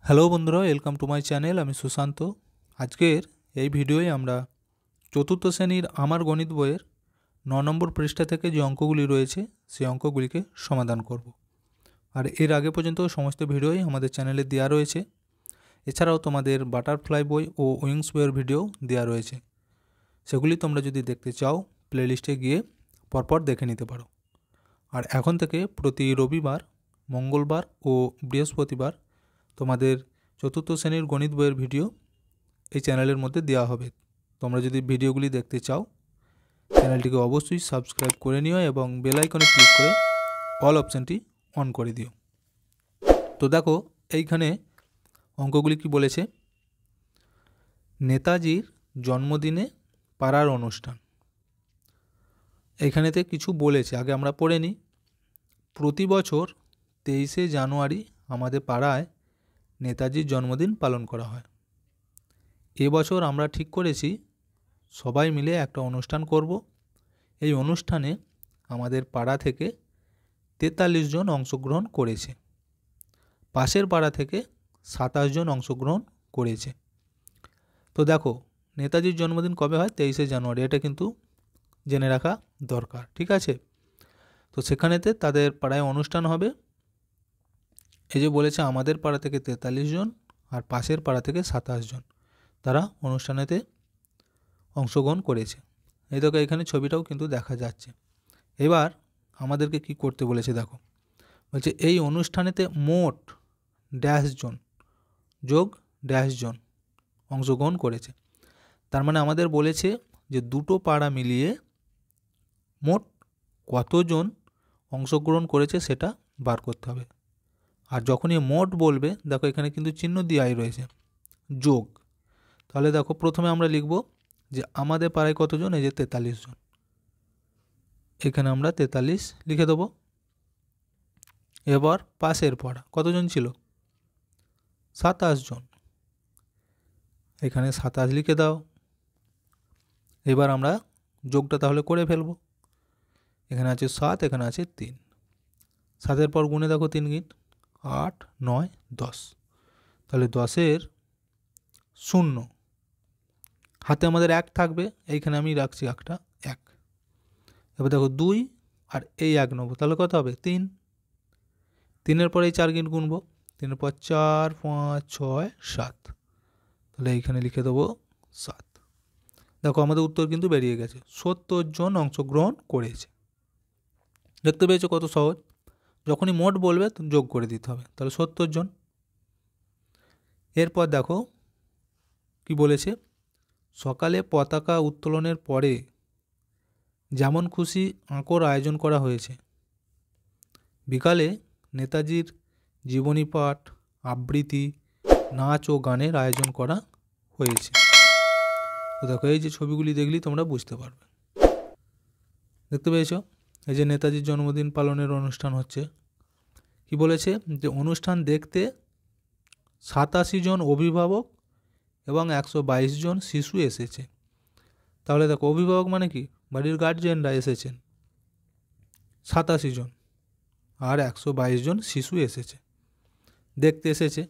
Hello বন্ধুরা, welcome to my channel. আমি সুশান্ত। আজকের এই ভিডিওয়ে আমরা চতুর্থ শ্রেণীর আমার গণিত বইয়ের 9 নম্বর পৃষ্ঠা থেকে যে অঙ্কগুলি রয়েছে সেই অঙ্কগুলিকে সমাধান করব। আর এর আগে পর্যন্ত সমস্ত ভিডিওই আমাদের চ্যানেলে দেওয়া রয়েছে। এছাড়াও তোমাদের বাটারফ্লাই বই ও উইংস বইয়ের ভিডিও দেওয়া রয়েছে। সেগুলি তোমরা যদি দেখতে চাও প্লেলিস্টে গিয়ে পরপর দেখে নিতে পারো। আর এখন থেকে প্রতি রবিবার, মঙ্গলবার ও বৃহস্পতিবার তোমাদের চতুর্থ শ্রেণীর গণিত বইয়ের ভিডিও এই চ্যানেলের মধ্যে দেওয়া হবে। তোমরা যদি ভিডিওগুলি দেখতে চাও চ্যানেলটিকে অবশ্যই সাবস্ক্রাইব করে নিও এবং বেল আইকনে ক্লিক করে অল অপশানটি অন করে দিও। তো দেখো এইখানে অঙ্কগুলি কি বলেছে। নেতাজির জন্মদিনে পাড়ার অনুষ্ঠান। এইখানেতে কিছু বলেছে, আগে আমরা পড়ে নিই। প্রতি বছর 23শে জানুয়ারি আমাদের পাড়ায় নেতাজির জন্মদিন পালন করা হয়। এবছর আমরা ঠিক করেছি সবাই মিলে একটা অনুষ্ঠান করব। এই অনুষ্ঠানে আমাদের পাড়া থেকে 43 জন অংশগ্রহণ করেছে। পাশের পাড়া থেকে 27 জন অংশগ্রহণ করেছে। তো দেখো নেতাজির জন্মদিন কবে হয়? 23শে জানুয়ারি। এটা কিন্তু জেনে রাখা দরকার, ঠিক আছে? তো সেখানেতে তাদের পাড়ায় অনুষ্ঠান হবে। এই যে বলেছে আমাদের পাড়া থেকে 43 জন আর পাশের পাড়া থেকে 27 জন তারা অনুষ্ঠানেতে অংশগ্রহণ করেছে। এই দেখো এখানে ছবিটাও কিন্তু দেখা যাচ্ছে। এবার আমাদেরকে কি করতে বলেছে দেখো, বলছে এই অনুষ্ঠানেতে মোট ড্যাশ জন যোগ ড্যাশ জন অংশগ্রহণ করেছে। তার মানে আমাদের বলেছে যে দুটো পাড়া মিলিয়ে মোট কতজন অংশগ্রহণ করেছে সেটা বার করতে হবে। আর যখনই মোট বলবে দেখো এখানে কিন্তু চিহ্ন দিয়াই রয়েছে যোগ। তাহলে দেখো প্রথমে আমরা লিখব যে আমাদের পাড়ায় কতজন? এই যে 43 জন। এখানে আমরা 43 লিখে দেবো। এবার পাশের পাড়া কতজন ছিল? 27 জন। এখানে 27 লিখে দাও। এবার আমরা যোগটা তাহলে করে ফেলব। এখানে আছে 7, এখানে আছে 3। 7-এর পর গুণে দেখো 3 গিট 8, 9, 10। তাহলে 10-এর 0 হাতে আমাদের 1 থাকবে। এইখানে আমি রাখছি একটা 1। এবার দেখো 2 আর এই 1 নেবো, তাহলে কত হবে? 3। 3-এর পরে এই 4 গিট গুনবো। 3-এর পর 4, 5, 6, 7। তাহলে এইখানে লিখে দেবো 7। দেখো আমাদের উত্তর কিন্তু বেরিয়ে গেছে। 70 জন অংশগ্রহণ করেছে। দেখতে পেয়েছো কত সহজ? যখনই মোট বলবে যোগ করে দিতে হবে। তাহলে 70 জন। এরপর দেখো কি বলেছে, সকালে পতাকা উত্তোলনের পরে যেমন খুশি আঁকোর আয়োজন করা হয়েছে। বিকালে নেতাজির জীবনী পাঠ, আবৃত্তি, নাচ ও গানের আয়োজন করা হয়েছে। তো দেখো এই যে ছবিগুলি দেখলেই তোমরা বুঝতে পারবে। দেখতে পেয়েছ এই যে নেতাজির জন্মদিন পালনের অনুষ্ঠান হচ্ছে। কি বলেছে যে অনুষ্ঠান দেখতে 87 জন অভিভাবক এবং 122 জন শিশু এসেছে। তাহলে দেখো অভিভাবক মানে কি? বাড়ির গার্জিয়ানরা এসেছেন 87 জন, আর 122 জন শিশু এসেছে, দেখতে এসেছে।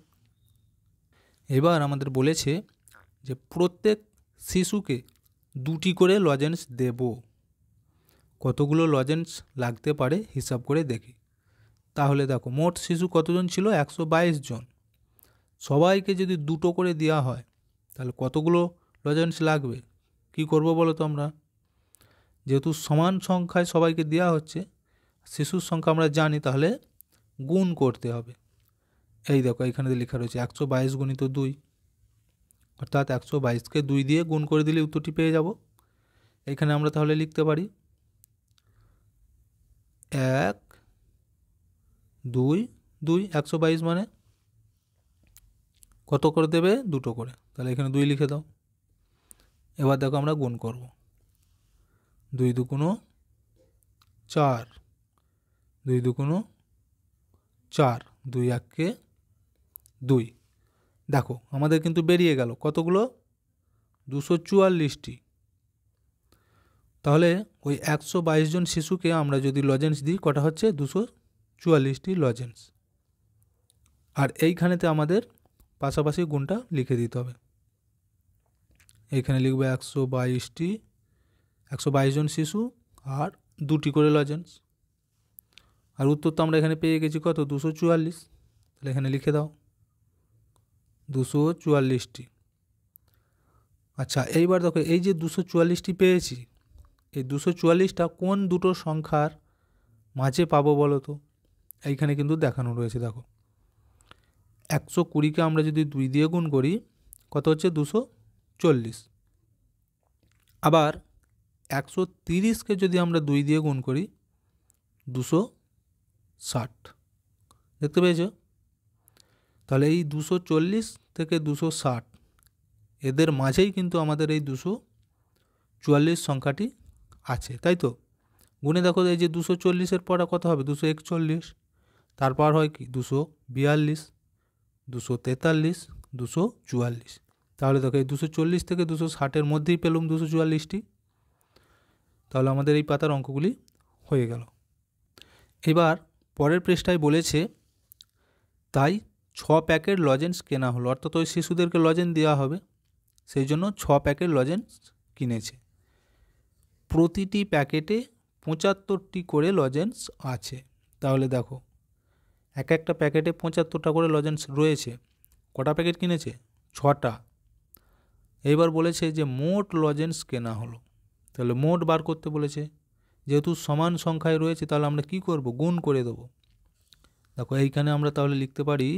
এবার আমাদের বলেছে যে প্রত্যেক শিশুকে 2টি করে লজেন্স দেব। কতগুলো লজেন্স লাগতে পারে হিসাব করে দেখি। তাহলে দেখো মোট শিশু কতজন ছিল? 122 জন। সবাইকে যদি 2টো করে দেওয়া হয় তাহলে কতগুলো লজেন্স লাগবে? কি করব বলো তো আমরা? যেহেতু সমান সংখ্যায় সবাইকে দেওয়া হচ্ছে, শিশুর সংখ্যা আমরা জানি, তাহলে গুণ করতে হবে। এই দেখো এখানে লেখা রয়েছে 122 গুণিত 2, অর্থাৎ 122কে 2 দিয়ে গুণ করে দিলে উত্তরটি পেয়ে যাব। এখানে আমরা তাহলে লিখতে পারি 1, 2, 2। 122 মানে কত করে দেবে? 2টো করে। তাহলে এখানে 2 লিখে দাও। এবার দেখো আমরা গুণ করব। 2 দুগুণ 4, 2 দুগুণ 4, 2 1-কে 2। দেখো আমাদের কিন্তু বেরিয়ে গেল কতগুলো? 244টি। তাহলে ওই 122 জন শিশুকে আমরা যদি লজেন্স দিই কটা হচ্ছে? 244টি লজেন্স। আর এইখানেতে আমাদের পাশাপাশি গুণটা লিখে দিতে হবে। এখানে লিখবো 122 জন শিশু আর 2টি করে লজেন্স। আর উত্তর তো আমরা এখানে পেয়ে গেছি কত, 244। তাহলে এখানে লিখে দাও 244টি। আচ্ছা, এইবার দেখো এই যে 244টি পেয়েছি, এই 244টা কোন দুটো সংখ্যার মাঝে পাবো বলো তো? এইখানে কিন্তু দেখানো রয়েছে, দেখো 120কে আমরা যদি 2 দিয়ে গুণ করি কত হচ্ছে, 240। আবার 130কে যদি আমরা 2 দিয়ে গুণ করি 260। দেখতে পেয়েছ? তাহলে এই 240 থেকে 260 এদের মাঝেই কিন্তু আমাদের এই 244 সংখ্যাটি আছে, তাই তো? গুণে দেখো এই যে 240-এর পরে কত হবে, 241। তারপর হয় কি 242, 243, 244। তাহলে দেখো এই 240 থেকে 260-এর মধ্যেই পেলাম 244টি। তাহলে আমাদের এই পাতার অঙ্কগুলি হয়ে গেল। এবার পরের পৃষ্ঠায় বলেছে, তাই 6 প্যাকেট লজেন্স কেনা হলো, অর্থাৎ ওই শিশুদেরকে লজেন্স দেওয়া হবে, সেই জন্য 6 প্যাকেট লজেন্স কিনেছে। প্রতিটি প্যাকেটে 75টি করে লজেন্স আছে। তাহলে দেখো এক একটা প্যাকেটে 75টা করে লজেন্স রয়েছে। কটা প্যাকেট কিনেছে? 6টা। এইবার বলেছে যে মোট লজেন্স কেনা হলো। তাহলে মোট বার করতে বলেছে, যেহেতু সমান সংখ্যায় রয়েছে তাহলে আমরা কি করব, গুণ করে দেবো। দেখো এইখানে আমরা তাহলে লিখতে পারি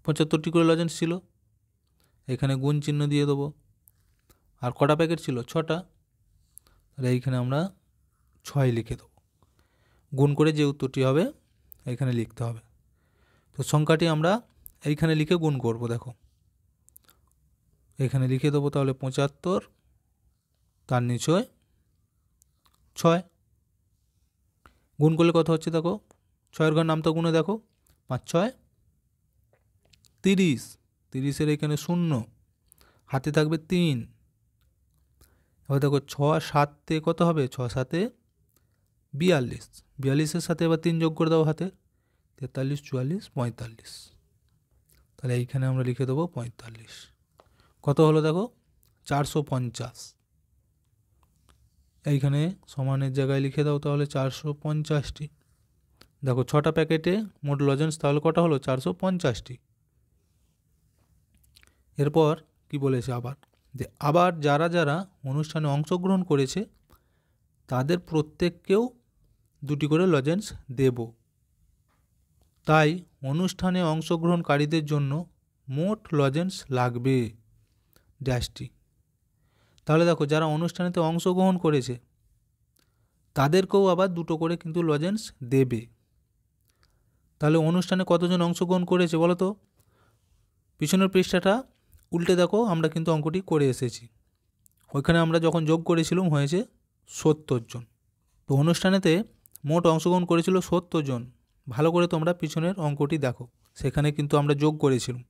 75টি করে লজেন্স ছিল, এখানে গুণ চিহ্ন দিয়ে দেবো। আর কটা প্যাকেট ছিল? 6টা। তাহলে এইখানে আমরা 6 লিখে দেবো। গুণ করে যে উত্তরটি হবে এখানে লিখতে হবে। তো সংখ্যাটি আমরা এইখানে লিখে গুণ করব। দেখো এখানে লিখে দেবো তাহলে 75, তার নিচে 6। গুণ করলে কত হচ্ছে দেখো, 6-এর ঘর নামটা গুণে দেখো, 5 6 30। 30-এর এখানে 0, হাতে থাকবে 3। এবার দেখো 6 7-তে কত হবে, 6 7-এ 42। 42-এর সাথে এবার 3 যোগ করে দাও হাতে, 43 44 45। তাহলে এইখানে আমরা লিখে দেবো 45। কত হলো দেখো, 450। এইখানে সমানের জায়গায় লিখে দাও তাহলে 450টি। দেখো 6টা প্যাকেটে মোট লজেন্স তাহলে কটা হলো, 450টি। এরপর কি বলেছে আবার, যে আবার যারা যারা অনুষ্ঠানে অংশগ্রহণ করেছে তাদের প্রত্যেককেও 2টি করে লজেন্স দেব। তাই অনুষ্ঠানে অংশগ্রহণকারীদের জন্য মোট লজেন্স লাগবে ড্যাশটি। তাহলে দেখো যারা অনুষ্ঠানেতে অংশগ্রহণ করেছে তাদেরকেও আবার 2টো করে কিন্তু লজেন্স দেবে। তাহলে অনুষ্ঠানে কতজন অংশগ্রহণ করেছে বলো তো? পিছনের পৃষ্ঠাটা উল্টে দেখো, আমরা কিন্তু অঙ্কটি করে এসেছি। ওইখানে আমরা যখন যোগ করেছিলাম হয়েছে 70 জন। তো অনুষ্ঠানেতে মোট অংশগ্রহণ করেছিল 70 জন। ভালো করে তোমরা পিছনের অঙ্কটি দেখো, সেখানে কিন্তু আমরা যোগ করেছিলাম।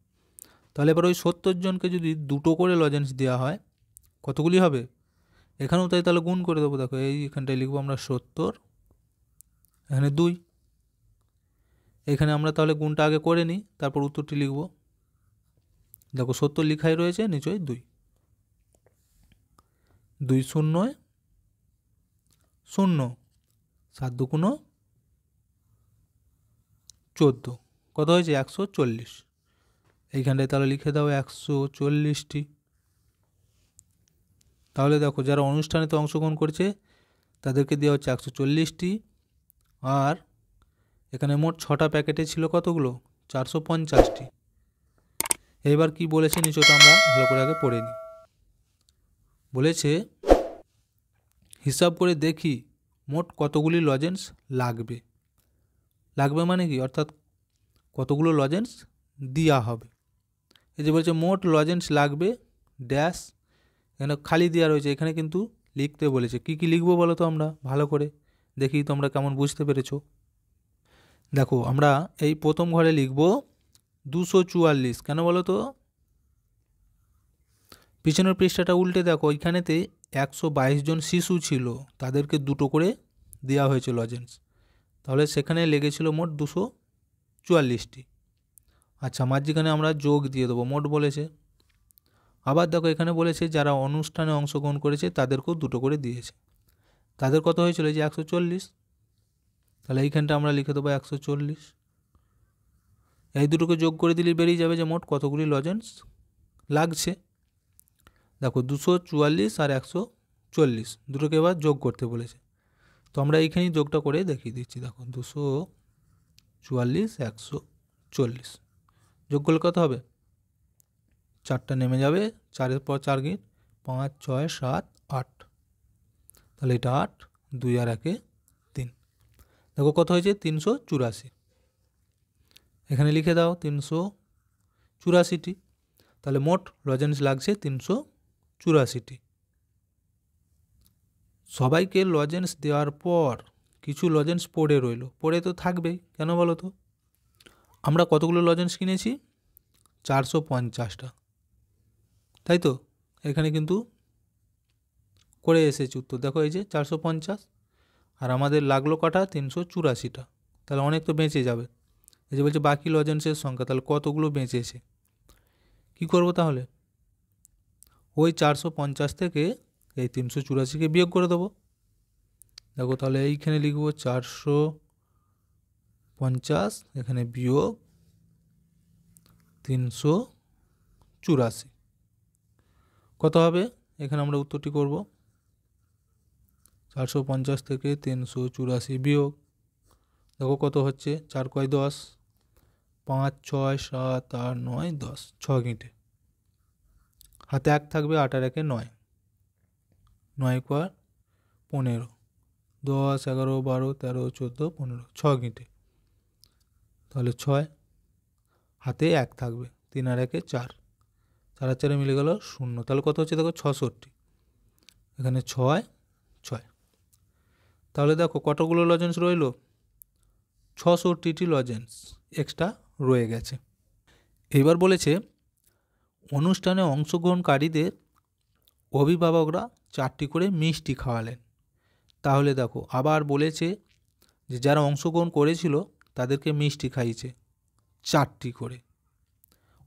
তাহলে এবার ওই 70 জনকে যদি 2টো করে লজেন্স দেওয়া হয় কতগুলি হবে, এখানেও তাই, তাহলে গুণ করে দেবো। দেখো এইখানটায় লিখবো আমরা 70, এখানে 2। এখানে আমরা তাহলে গুণটা আগে করে নিই, তারপর উত্তরটি লিখব। দেখো 70 লিখাই রয়েছে, নিচয় 2। 2 0 0, 7 2 14, কত হয়েছে 140। এইখানটায় তাহলে লিখে দাও 140টি। তাহলে দেখো যারা অনুষ্ঠানেতে অংশগ্রহণ করছে তাদেরকে দেওয়া হচ্ছে 140টি। আর এখানে মোট 6টা প্যাকেটে ছিল কতগুলো, 450টি। এবার কি বলেছে নিচটা আমরা ভালো করে আগে পড়ে নিই। বলেছে হিসাব করে দেখি মোট কতগুলি লজেন্স লাগবে। লাগবে মানে কি, অর্থাৎ কতগুলো লজেন্স দেওয়া হবে। এই যে বলছে মোট লজেন্স লাগবে ড্যাশ, এখানে খালি দেওয়া রয়েছে, এখানে কিন্তু লিখতে বলেছে। কি কি লিখবো বলো তো আমরা ভালো করে দেখি তোমরা কেমন বুঝতে পেরেছো। দেখো আমরা এই প্রথম ঘরে লিখব 244। কেন বলো তো? পিছনের পৃষ্ঠাটা উল্টে দেখো, ওইখানেতে 122 জন শিশু ছিল, তাদেরকে 2টো করে দেওয়া হয়েছে লজেন্স। তাহলে সেখানে লেগেছিল মোট 244টি। আচ্ছা, মাঝখানে আমরা যোগ দিয়ে দেবো, মোট বলেছে। আবার দেখো এখানে বলেছে যারা অনুষ্ঠানে অংশগ্রহণ করেছে তাদেরকেও 2টো করে দিয়েছে। তাদের কত হয়েছিল, যে 140। তাহলে এইখানটা আমরা লিখে দেবো 140। এই দুটোকে যোগ করে দিলেই বেরিয়ে যাবে যে মোট কতগুলি লজেন্স লাগছে। দেখো 244 আর 140 দুটোকে এবার যোগ করতে বলেছে। তো আমরা এইখানেই যোগটা করে দেখিয়ে দিচ্ছি। দেখো 244 140 যোগ করলে কত হবে, 4টা নেমে যাবে, 4-এর পর 4 গিয়ে 5 6 7 8। তাহলে এটা 8, 2 আর 1 3। দেখো কত হয়েছে, 384। এখানে লিখে দাও 384টি। তাহলে মোট লজেন্স লাগছে 384টি। সবাইকে লজেন্স দেওয়ার পর কিছু লজেন্স পড়ে রইল। পড়ে তো থাকবেই, কেন বলো তো? আমরা কতগুলো লজেন্স কিনেছি, 450টা, তাই তো? এখানে কিন্তু করে এসেছে উত্তর। দেখো এই যে 450, আর আমাদের লাগলো কটা, 384টা। তাহলে অনেক তো বেঁচে যাবে। এই যে বলছে বাকি লজেন্সের সংখ্যা, তাহলে কতগুলো বেঁচেছে? কি করব তাহলে, ওই 450 থেকে এই 384কে বিয়োগ করে দেবো। দেখো তাহলে এইখানে লিখব 450, এখানে বিয়োগ 384, কত হবে? এখানে আমরা উত্তরটি করব 450 থেকে 384 বিয়োগ। দেখো কত হচ্ছে, 4 কয় 10, 5 6 7 8 9 10, 6 গিঁটে। হাতে 1 থাকবে, 8 আর 1 9, 9 কোয়ার 15, 10 11 12 13 14 15, 6 গিঁটে। তাহলে 6, হাতে 1 থাকবে, 3 আর 1 4, 4 আর 4 মিলে গেল 0। তাহলে কত হচ্ছে, দেখো 66। এখানে 6 6। তাহলে দেখো কতগুলো লজেন্স রইল, 66টি লজেন্স এক্সট্রা রয়ে গেছে। এবার বলেছে অনুষ্ঠানে অংশগ্রহণকারীদের অভিভাবকরা 4টি করে মিষ্টি খাওয়ালেন। তাহলে দেখো আবার বলেছে যে যারা অংশগ্রহণ করেছিল তাদেরকে মিষ্টি খাইয়েছে 4টি করে,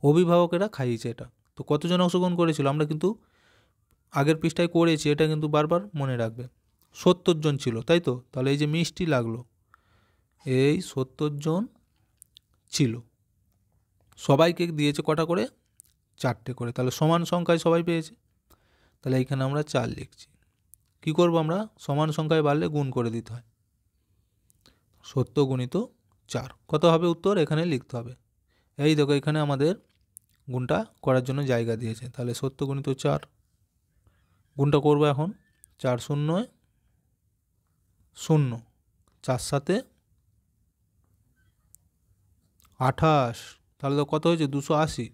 অভিভাবকেরা খাইয়েছে। এটা তো কতজন অংশগ্রহণ করেছিল আমরা কিন্তু আগের পৃষ্ঠায় করেছি, এটা কিন্তু বারবার মনে রাখবে। 70 জন ছিল, তাই তো? তাহলে এই যে মিষ্টি লাগলো, এই 70 জন ছিল। সবাইকে দিয়েছে কটা করে, 4টে করে। তাহলে সমান সংখ্যায় সবাই পেয়েছে। তাহলে এইখানে আমরা 4 লিখছি। কি করব আমরা, সমান সংখ্যায় বাড়লে গুণ করে দিতে হয়। 70 গুণিত 4 কত হবে উত্তর, এখানে লিখতে হবে। এই দেখো এখানে আমাদের গুণটা করার জন্য জায়গা দিয়েছে। তাহলে 70 গুণিত 4 গুণটা করবো এখন। 4 0 0, 4 7 28। তাহলে তো কত হয়েছে, 280।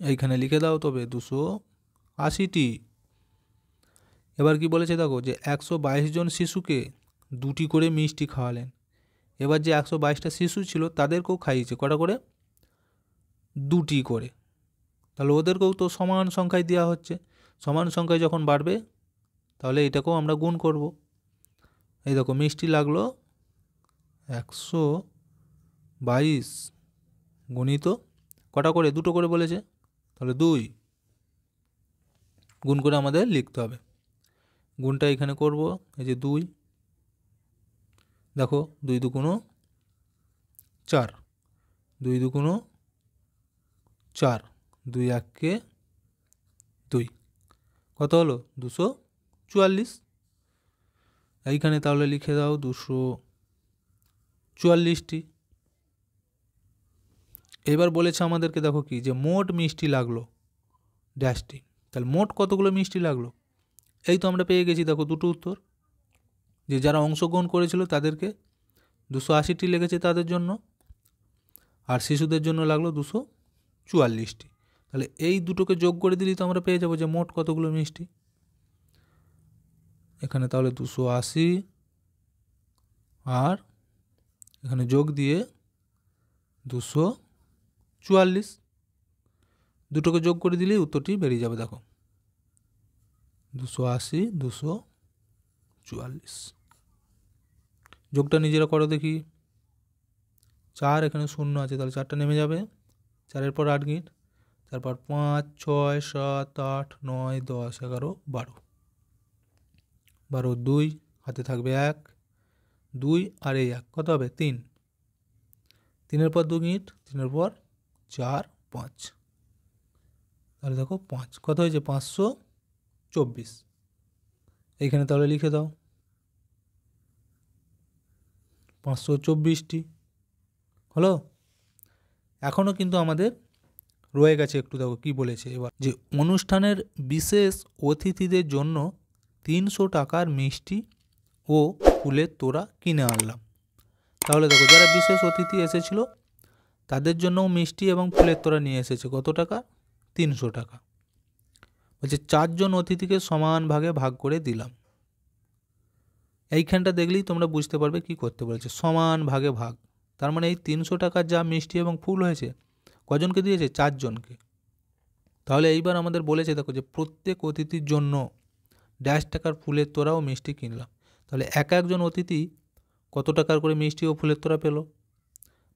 এইখানে লিখে দাও তবে 280টি। এবার কি বলেছে দেখো, যে 122 জন শিশুকে 2টি করে মিষ্টি খাওয়ালেন। এবার যে 122টা শিশু ছিল তাদেরকেও খাইয়েছে কটা করে, 2টি করে। তাহলে ওদেরকেও তো সমান সংখ্যায় দেওয়া হচ্ছে। সমান সংখ্যায় যখন বাড়বে তাহলে এটাকেও আমরা গুণ করব। এই দেখো মিষ্টি লাগলো 122 গুণিত কটা করে, 2টো করে বলেছে, তাহলে 2 গুণ করে আমাদের লিখতে হবে। গুণটা এখানে করব, এই যে 2, দেখো 2 2 4, 2 2 4, 2 1 2, কত হলো 244। এইখানে তাহলে লিখে দাও 244টি। এবার বলেছে আমাদেরকে দেখো কি, যে মোট মিষ্টি লাগলো ড্যাশটি। তাহলে মোট কতগুলো মিষ্টি লাগলো, এই তো আমরা পেয়ে গেছি। দেখো 2টো উত্তর, যে যারা অংশগ্রহণ করেছিল তাদেরকে 280টি লেগেছে তাদের জন্য, আর শিশুদের জন্য লাগলো 244টি। তাহলে এই দুটোকে যোগ করে দিলেই তো আমরা পেয়ে যাবো যে মোট কতগুলো মিষ্টি। এখানে তাহলে 280 আর এখানে যোগ দিয়ে 244, দুটোকে যোগ করে দিলেই উত্তরটি বেরিয়ে যাবে। দেখো 280 244, যোগটা নিজেরা করো দেখি। 4 এখানে শূন্য আছে, তাহলে 4টা নেমে যাবে। 4-এর পর 8 গিট, তারপর 5, 6, 7, 8, 9, 10, 11, 12, 2 হাতে থাকবে 1, 2 আর এই 1 কত হবে 3, 3-এর পর 2 গিট, 3-এর পর 4, 5, তাহলে দেখো 5 কত হয়েছে 524। এইখানে তাহলে লিখে দাও 524টি হলো। এখনও কিন্তু আমাদের রয়ে গেছে একটু, দেখো কি বলেছে এবার, যে অনুষ্ঠানের বিশেষ অতিথিদের জন্য 300 টাকার মিষ্টি ও ফুলের তোড়া কিনে আনলাম। তাহলে দেখো যারা বিশেষ অতিথি এসেছিল তাদের জন্যও মিষ্টি এবং ফুলের তোড়া নিয়ে এসেছে, কত টাকা 300 টাকা। বলছে 4 জন অতিথিকে সমান ভাগে ভাগ করে দিলাম। এইখানটা দেখলেই তোমরা বুঝতে পারবে কি করতে বলেছে, সমান ভাগে ভাগ। তার মানে এই 300 টাকার যা মিষ্টি এবং ফুল হয়েছে কজনকে দিয়েছে 4 জনকে। তাহলে এইবার আমাদের বলেছে দেখো যে প্রত্যেক অতিথির জন্য ড্যাশ টাকার ফুলের তোড়া ও মিষ্টি কিনলাম। তাহলে এক একজন অতিথি কত টাকার করে মিষ্টি ও ফুলের তোড়া পেল,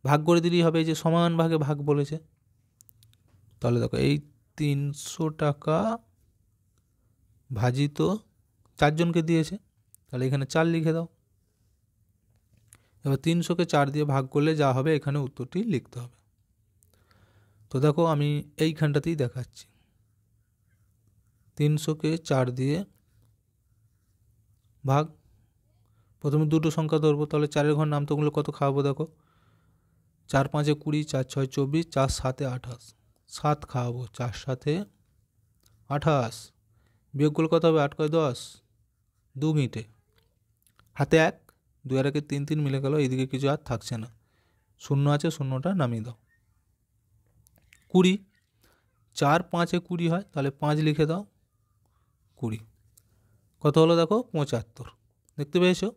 ভাগ করে দিলেই হবে, এই যে সমান ভাগে ভাগ বলেছে। তাহলে দেখো এই 300 টাকা ভাজিত 4 জনকে দিয়েছে, তাহলে এখানে 4 লিখে দাও। এবার 300কে 4 দিয়ে ভাগ করলে যা হবে এখানে উত্তরটি লিখতে হবে। তো দেখো আমি এইখানটাতেই দেখাচ্ছি, 300কে 4 দিয়ে ভাগ, প্রথমে দুটো সংখ্যা ধরবো, তাহলে 4-এর ঘর নামতোগুলো কত খাওয়াবো দেখো, 4 5 20, 4 6 24, 4 7 28, 7 খাওয়াবো, 4 7 28, বিয়োগগুলো কত হবে 8 × 10, 2 গিঁটে, হাতে 1, 2 আর 1 3 3 মিলে গেল, এইদিকে কিছু আর থাকছে না, শূন্য আছে, শূন্যটা নামিয়ে দাও। 20, 4 5 20 হয়, তাহলে 5 লিখে দাও, 20 কত হলো দেখো 75, দেখতে পেয়েছো।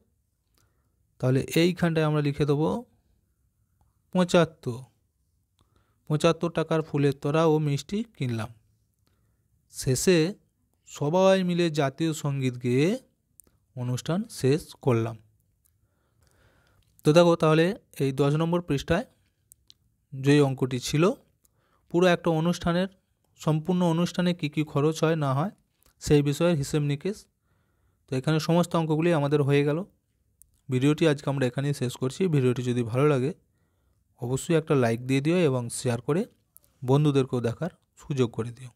তাহলে এইখানটায় আমরা লিখে দেবো 75 টাকার ফুলের তোড়া ও মিষ্টি কিনলাম। শেষে সবাই মিলে জাতীয় সঙ্গীত গেয়ে অনুষ্ঠান শেষ করলাম। তো দেখো তাহলে এই 10 নম্বর পৃষ্ঠায় যে অঙ্কটি ছিল, পুরো একটা অনুষ্ঠানের সম্পূর্ণ অনুষ্ঠানে কি কি খরচ হয় না হয় সেই বিষয়ের হিসেব নিকেশ। তো এখানে সমস্ত অঙ্কগুলি আমাদের হয়ে গেল। ভিডিওটি আজকে আমরা এখানেই শেষ করছি। ভিডিওটি যদি ভালো লাগে অবশ্যই একটা লাইক দিয়ে দিও এবং শেয়ার করে বন্ধুদেরকেও দেখার সুযোগ করে দিও।